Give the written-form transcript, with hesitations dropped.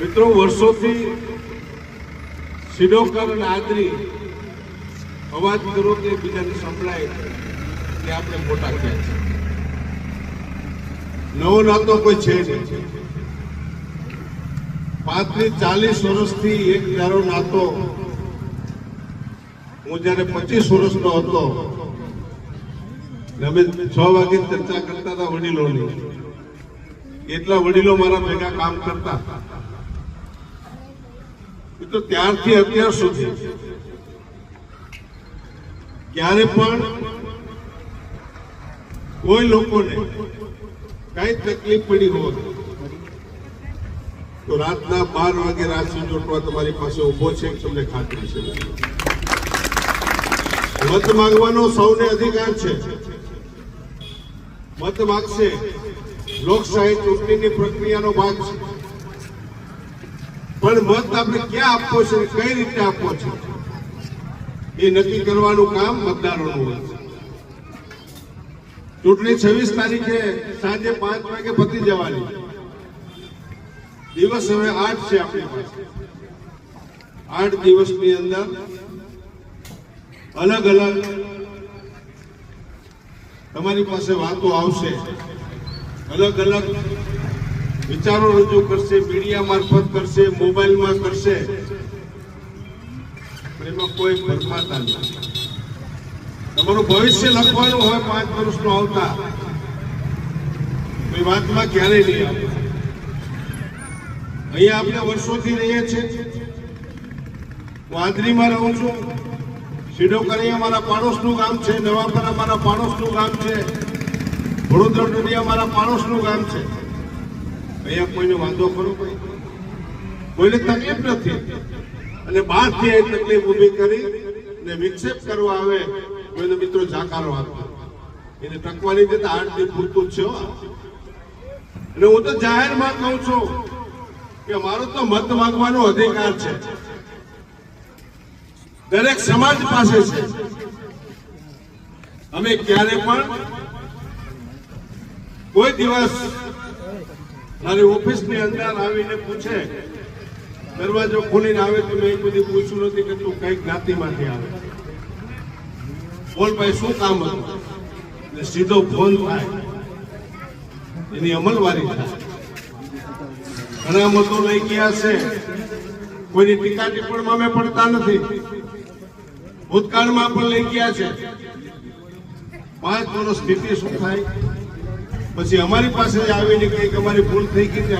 મિત્રો, વર્ષોથી સિડોકર અને આદરી અવાજ કરો કે બીજાને સંભળાય કે આપણે મોટા થયા છે. નવો નાતો કોઈ છે નહીં. 35-40 વર્ષથી એક ધારો નાતો. હું જયારે 25 વર્ષનો હતો, અમે 6 વાગે ચર્ચા કરતા હતા વડીલોની. એટલા વડીલો મારા ભેગા કામ કરતા. તો ત્યારથી અત્યાર સુધી ક્યારે પણ કોઈ લોકોને કઈ તકલીફ પડી હોય તો રાતના 12 વાગે રાશિ જોટવા તમારી પાસે ઉભો છે, તમને ખાતરી છે. મત માંગવાનો સૌને અધિકાર છે. મત માંગશે. લોકશાહી ચૂંટણીની પ્રક્રિયાનો ભાગ છે. પણ મત આપણે ક્યાં આપવો છે, કઈ રીતે આપવો છે, એ નક્કી કરવાનું કામ મતદારોનું હોય છે. ચૂંટણી 26 તારીખે સાંજે 5 વાગે પતી જવાની. દિવસ હવે 8 છે આપણી પાસે. 8 દિવસની અંદર અલગ અલગ તમારી પાસે વાતો આવશે, અલગ અલગ વિચારો રજૂ કરશે, મીડિયા મારફત કરશે, મોબાઈલમાં કરશે. એમાં કોઈ ભરમાતા નથી. તમારું ભવિષ્ય લખવાનું હોય 5 વર્ષનું આવતા, કોઈ વાતમાં ક્યારેય નહીં આવે. અહીંયા આપણે વર્ષોથી રહીએ છીએ. હું આદરીમાં રહું છું. સિડોકર અહીંયા મારા પાડોશનું ગામ છે. નવાપરા મારા પાડોશનું ગામ છે. વડોદરા ટોડિયા મારા પાડોશનું ગામ છે. અહીંયા કોઈને વાંધો ખરો? કોઈને તકલીફ નથી. અને બહારથી એ તકલીફ ઉભી કરી ને વિક્ષેપ કરવા આવે કોઈને મિત્રો જાકારો આપો. એને ટકવાની જતા 8 દિવસ પૂરતું જ છે. અને હું તો જાહેરમાં કહું છું કે મારો તો મત માંગવાનો અધિકાર છે. દરેક સમાજ પાસે છે. અમે ક્યારે પણ કોઈ દિવસ મારી ઓફિસની અંદર આવીને પૂછે, દરવાજો ખોલીને આવે તો મેં બધી પૂછ્યું નથી કે તું કઈ જ્ઞાતિમાંથી આવે, બોલ ભાઈ શું કામ હતું, સીધો ફોન થાય, એની અમલવારી થાય. ઘણા મતો લઈ ગયા છે. કોઈની ટીકા ટિપ્પણમાં અમે પડતા નથી. ભૂતકાળમાં પણ લઈ ગયા છે. 5 વર્ષ સ્થિતિ શું થાય, પછી અમારી પાસે આવીને કંઈક અમારી ભૂલ થઈ ગઈ.